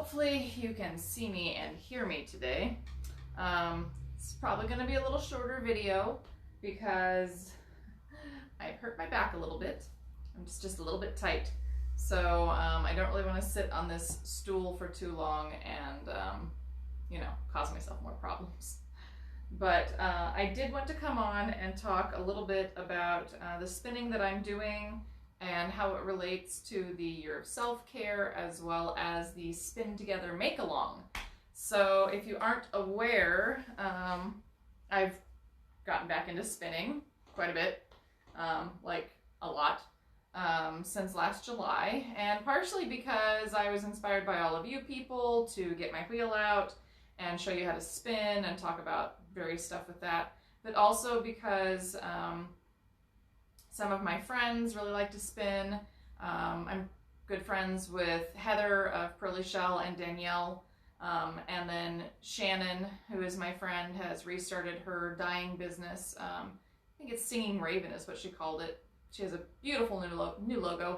hopefully you can see me and hear me today. It's probably going to be a little shorter video because I've hurt my back a little bit. I'm just a little bit tight. So I don't really want to sit on this stool for too long and, you know, cause myself more problems. But I did want to come on and talk a little bit about the spinning that I'm doing and how it relates to the Year of Self-Care, as well as the Spin Together Make-Along. So if you aren't aware, I've gotten back into spinning quite a bit, like a lot, since last July, and partially because I was inspired by all of you people to get my wheel out and show you how to spin and talk about various stuff with that, but also because some of my friends really like to spin. I'm good friends with Heather of Pearly Shell and Danielle, and then Shannon, who is my friend, has restarted her dyeing business. I think it's Singing Raven is what she called it. She has a beautiful new logo.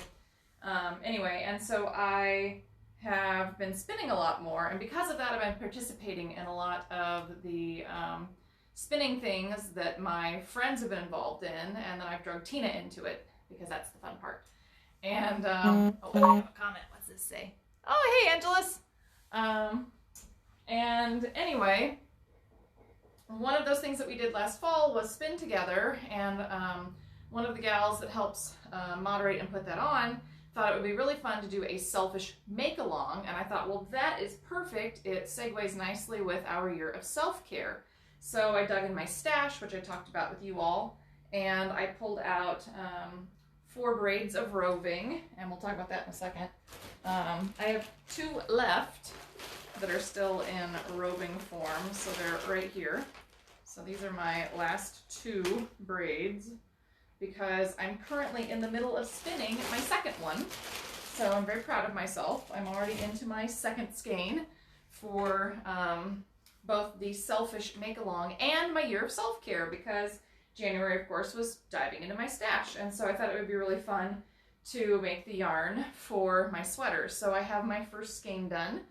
Anyway, and so I have been spinning a lot more, and because of that I've been participating in a lot of the spinning things that my friends have been involved in, and then I've drugged Tina into it because that's the fun part. And oh, I have a comment. What's this say? Oh, hey, Angelus. And anyway, one of those things that we did last fall was spin together, and one of the gals that helps moderate and put that on thought it would be really fun to do a selfish make-along, and I thought, well, that is perfect. It segues nicely with our Year of Self-Care. So I dug in my stash, which I talked about with you all, and I pulled out 4 braids of roving, and we'll talk about that in a second. I have 2 left that are still in roving form, so they're right here. So these are my last 2 braids, because I'm currently in the middle of spinning my second one. So I'm very proud of myself. I'm already into my second skein for both the Selfish Make-Along and my Year of Self-Care, because January, of course, was diving into my stash. And so I thought it would be really fun to make the yarn for my sweaters. So I have my first skein done.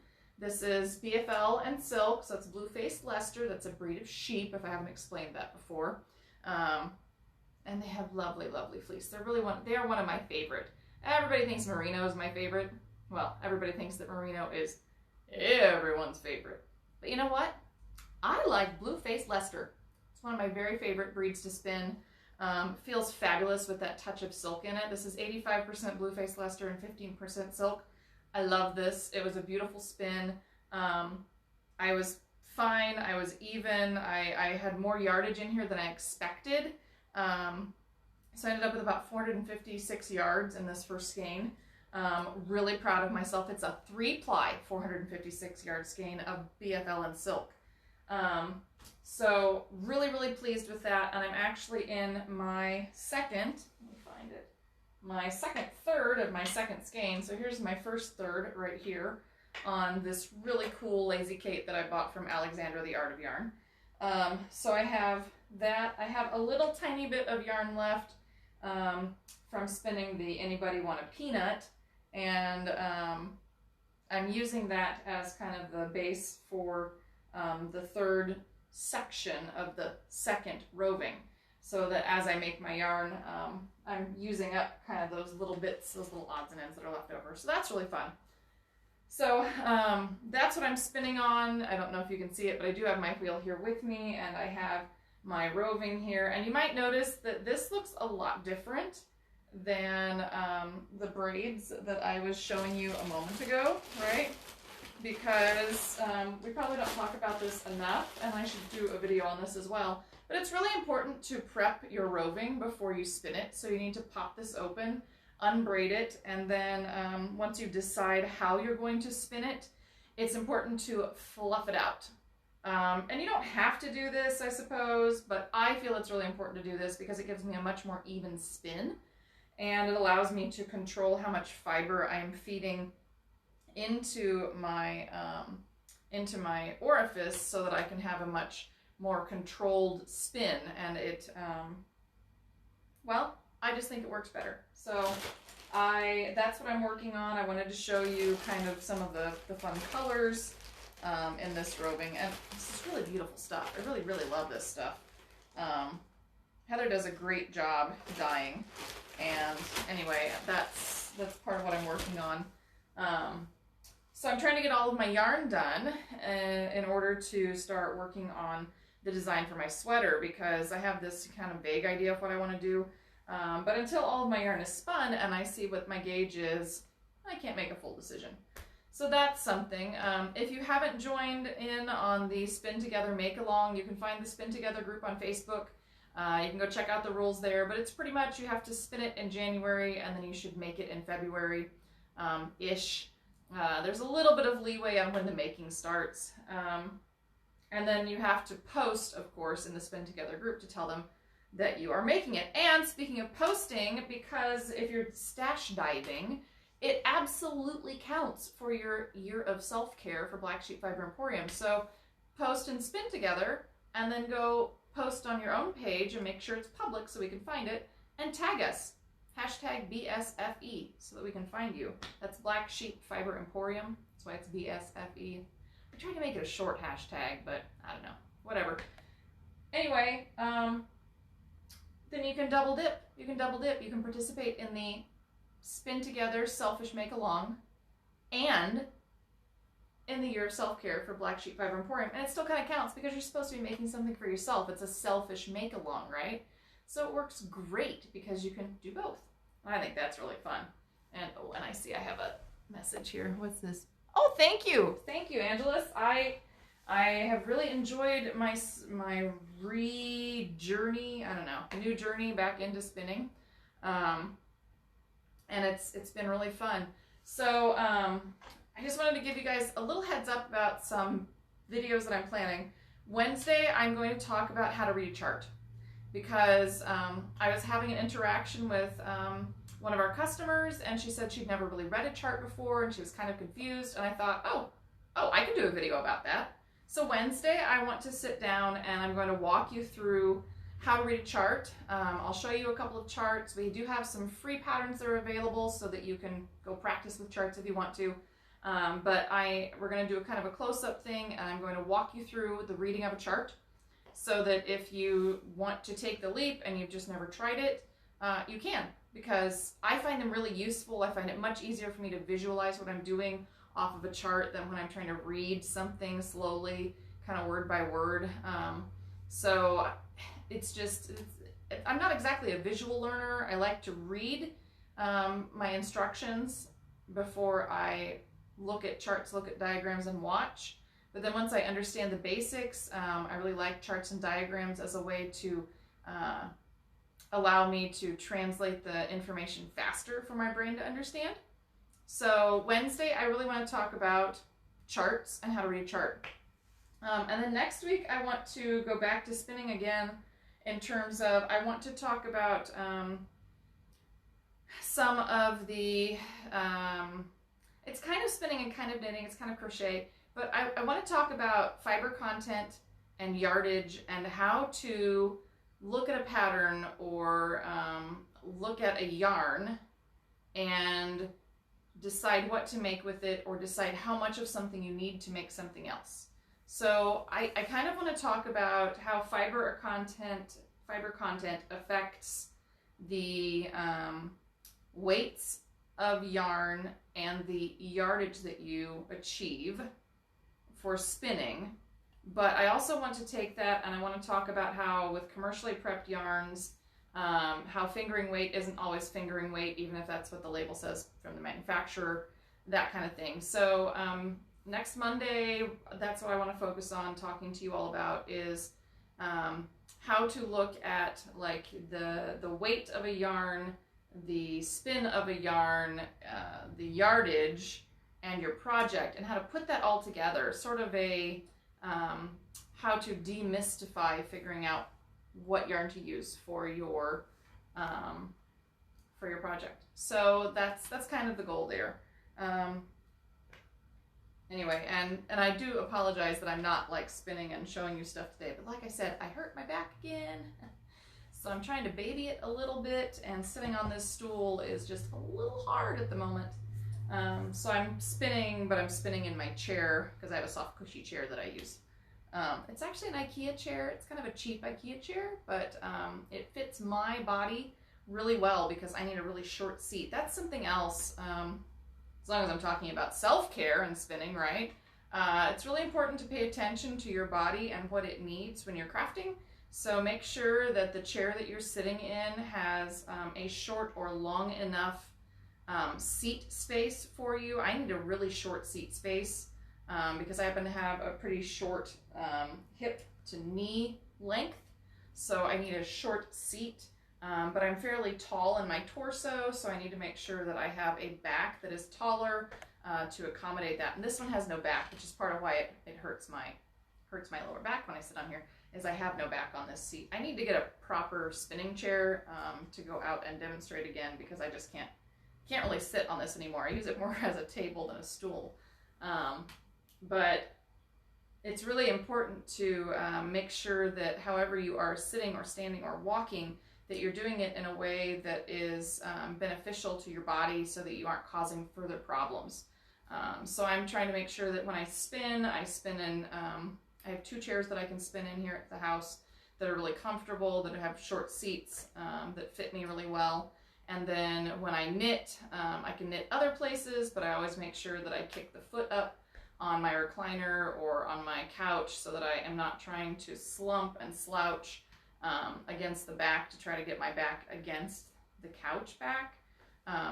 This is BFL and Silk, so it's Blue-Faced Leicester. That's a breed of sheep, if I haven't explained that before. And they have lovely, lovely fleece. They are one of my favorite. Everybody thinks merino is my favorite. Well, everybody thinks that merino is everyone's favorite. But you know what? I like Blue-Faced Leicester. It's one of my very favorite breeds to spin. Feels fabulous with that touch of silk in it. This is 85% Blue-Faced Leicester and 15% silk. I love this. It was a beautiful spin. I was fine. I was even. I had more yardage in here than I expected. So I ended up with about 456 yards in this first skein. Really proud of myself. It's a 3-ply 456 yard skein of BFL and silk. So really, really pleased with that. And I'm actually in my second, let me find it, my second third of my second skein. So here's my first third right here on this really cool Lazy Kate that I bought from Alexandra, the Art of Yarn. So I have that. I have a little tiny bit of yarn left from spinning the Anybody Want a Peanut, and I'm using that as kind of the base for the third section of the second roving, so that as I make my yarn, I'm using up kind of those little bits, those little odds and ends that are left over. So that's really fun. So that's what I'm spinning on. I don't know if you can see it, but I do have my wheel here with me, and I have my roving here. And you might notice that this looks a lot different than the braids that I was showing you a moment ago, right? Because we probably don't talk about this enough, and I should do a video on this as well. But it's really important to prep your roving before you spin it. So you need to pop this open, unbraid it, and then once you decide how you're going to spin it, it's important to fluff it out. And you don't have to do this, I suppose, but I feel it's really important to do this because it gives me a much more even spin, and it allows me to control how much fiber I am feeding into my orifice, so that I can have a much more controlled spin, and it well, I just think it works better. So that's what I'm working on. I wanted to show you kind of some of the fun colors in this roving, and this is really beautiful stuff. I really, really love this stuff. Heather does a great job dyeing, and anyway, that's part of what I'm working on. So I'm trying to get all of my yarn done in order to start working on the design for my sweater, because I have this kind of vague idea of what I want to do. But until all of my yarn is spun and I see what my gauge is, I can't make a full decision. So that's something. If you haven't joined in on the Spin Together Make Along, you can find the Spin Together group on Facebook. You can go check out the rules there, but it's pretty much you have to spin it in January and then you should make it in February-ish. There's a little bit of leeway on when the making starts. And then you have to post, of course, in the Spin Together group to tell them that you are making it. And speaking of posting, because if you're stash diving, it absolutely counts for your year of self-care for Black Sheep Fiber Emporium. So post and Spin Together, and then go post on your own page and make sure it's public so we can find it, and tag us. Hashtag BSFE so that we can find you. That's Black Sheep Fiber Emporium. That's why it's BSFE. I tried to make it a short hashtag, but I don't know. Whatever. Anyway, then you can double dip. You can double dip. You can participate in the Spin Together Selfish Make Along and in the year of self-care for Black Sheep Fiber Emporium. And it still kind of counts because you're supposed to be making something for yourself. It's a selfish make along, right? So it works great because you can do both. I think that's really fun. And oh, and I see I have a message here. What's this? Oh, thank you. Thank you, Angelus. I have really enjoyed my journey, I don't know, new journey back into spinning. And it's been really fun. So I just wanted to give you guys a little heads up about some videos that I'm planning. Wednesday, I'm going to talk about how to read a chart, because I was having an interaction with one of our customers, and she said she'd never really read a chart before, and she was kind of confused, and I thought, oh, I can do a video about that. So Wednesday, I want to sit down and I'm going to walk you through how to read a chart. I'll show you a couple of charts. We do have some free patterns that are available so that you can go practice with charts if you want to. But we're going to do a kind of a close-up thing, and I'm going to walk you through the reading of a chart, so that if you want to take the leap and you've just never tried it, you can, because I find them really useful. I find it much easier for me to visualize what I'm doing off of a chart than when I'm trying to read something slowly, kind of word by word. So I'm not exactly a visual learner. I like to read my instructions before I look at charts, look at diagrams, and watch. But then once I understand the basics, I really like charts and diagrams as a way to allow me to translate the information faster for my brain to understand. So Wednesday, I really want to talk about charts and how to read a chart. And then next week, I want to go back to spinning again in terms of, I want to talk about some of the, it's kind of spinning and kind of knitting, it's kind of crochet, but I want to talk about fiber content and yardage and how to look at a pattern or look at a yarn and decide what to make with it, or decide how much of something you need to make something else. So I kind of want to talk about how fiber content affects the weights of yarn and the yardage that you achieve for spinning. But I also want to take that and I want to talk about how with commercially prepped yarns, how fingering weight isn't always fingering weight, even if that's what the label says from the manufacturer, that kind of thing. So next Monday, that's what I want to focus on talking to you all about, is how to look at like the weight of a yarn, the spin of a yarn, the yardage, and your project, and how to put that all together, sort of a how to demystify figuring out what yarn to use for your project. So that's kind of the goal there. Anyway, and I do apologize that I'm not like spinning and showing you stuff today, but like I said, I hurt my back again. So I'm trying to baby it a little bit, and sitting on this stool is just a little hard at the moment. So I'm spinning, but I'm spinning in my chair because I have a soft cushy chair that I use. It's actually an IKEA chair. It's kind of a cheap IKEA chair, but it fits my body really well because I need a really short seat. That's something else, as long as I'm talking about self-care and spinning, right? It's really important to pay attention to your body and what it needs when you're crafting. So make sure that the chair that you're sitting in has a short or long enough seat space for you. I need a really short seat space because I happen to have a pretty short hip to knee length. So I need a short seat, but I'm fairly tall in my torso, so I need to make sure that I have a back that is taller to accommodate that. And this one has no back, which is part of why it hurts my lower back when I sit on here, is I have no back on this seat. I need to get a proper spinning chair to go out and demonstrate again, because I just can't really sit on this anymore. I use it more as a table than a stool. But it's really important to make sure that however you are sitting or standing or walking, that you're doing it in a way that is beneficial to your body so that you aren't causing further problems. So I'm trying to make sure that when I spin in, I have 2 chairs that I can spin in here at the house that are really comfortable, that have short seats that fit me really well. And then when I knit, I can knit other places, but I always make sure that I kick the foot up on my recliner or on my couch so that I am not trying to slump and slouch against the back to try to get my back against the couch back.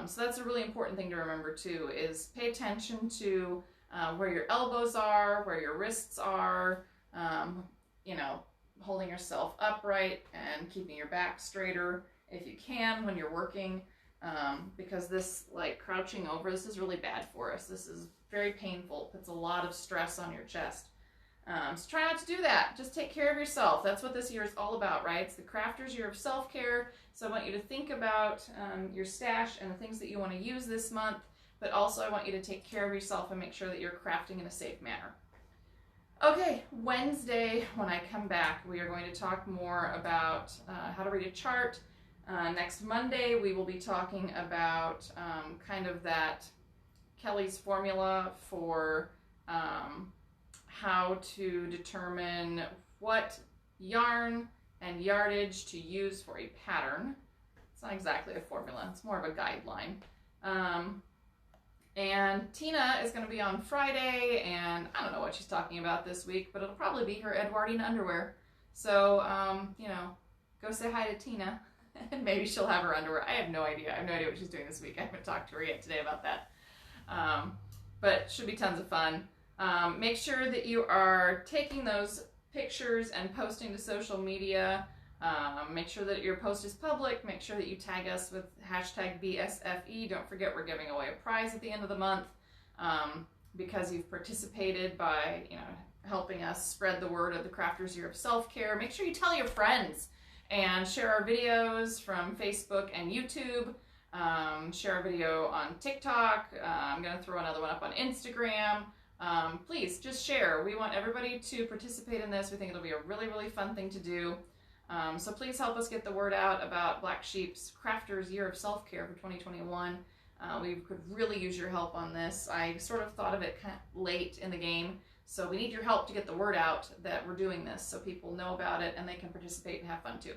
So that's a really important thing to remember too, is pay attention to where your elbows are, where your wrists are, you know, holding yourself upright and keeping your back straighter if you can when you're working, because this, like, crouching over, this is really bad for us. This is very painful. It puts a lot of stress on your chest. So try not to do that. Just take care of yourself. That's what this year is all about, right? It's the Crafters Year of Self-Care. So I want you to think about your stash and the things that you want to use this month, but also I want you to take care of yourself and make sure that you're crafting in a safe manner. Okay, Wednesday, when I come back, we are going to talk more about how to read a chart. Next Monday, we will be talking about kind of that Kelly's formula for how to determine what yarn and yardage to use for a pattern. It's not exactly a formula, it's more of a guideline. And Tina is going to be on Friday, and I don't know what she's talking about this week, but it'll probably be her Edwardian underwear. So, you know, go say hi to Tina, and maybe she'll have her underwear. I have no idea. I have no idea what she's doing this week. I haven't talked to her yet today about that. But should be tons of fun. Make sure that you are taking those pictures and posting to social media. Make sure that your post is public. Make sure that you tag us with hashtag BSFE. Don't forget we're giving away a prize at the end of the month because you've participated by, you know, helping us spread the word of the Crafters Year of Self-Care. Make sure you tell your friends and share our videos from Facebook and YouTube. Share our video on TikTok. I'm going to throw another one up on Instagram. Please just share. We want everybody to participate in this. We think it'll be a really, really fun thing to do. So please help us get the word out about Black Sheep's Crafters Year of Self-Care for 2021. We could really use your help on this. I sort of thought of it kind of late in the game, so we need your help to get the word out that we're doing this so people know about it and they can participate and have fun too.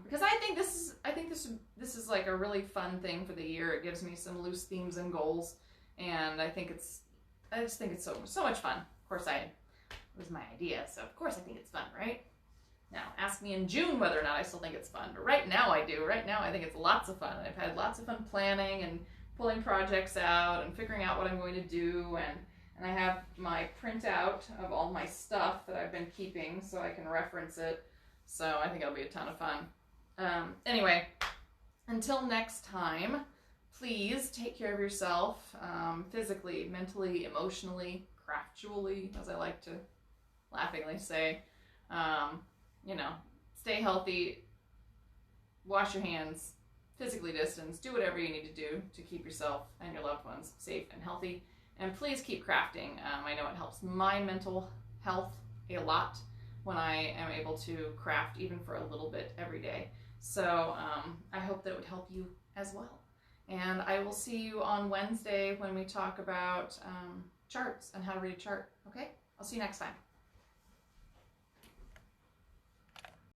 Because I think this is like a really fun thing for the year. It gives me some loose themes and goals, and I just think it's so much fun. Of course, it was my idea, so of course I think it's fun, right? Now, ask me in June whether or not I still think it's fun, but right now I do. Right now I think it's lots of fun. I've had lots of fun planning and pulling projects out and figuring out what I'm going to do, and I have my printout of all my stuff that I've been keeping so I can reference it. So I think it'll be a ton of fun. Anyway, until next time, please take care of yourself, physically, mentally, emotionally, craftually, as I like to laughingly say. You know, stay healthy, wash your hands, physically distance, do whatever you need to do to keep yourself and your loved ones safe and healthy. And please keep crafting. I know it helps my mental health a lot. when I am able to craft even for a little bit every day. So I hope that it would help you as well. And I will see you on Wednesday when we talk about charts and how to read a chart. Okay? I'll see you next time.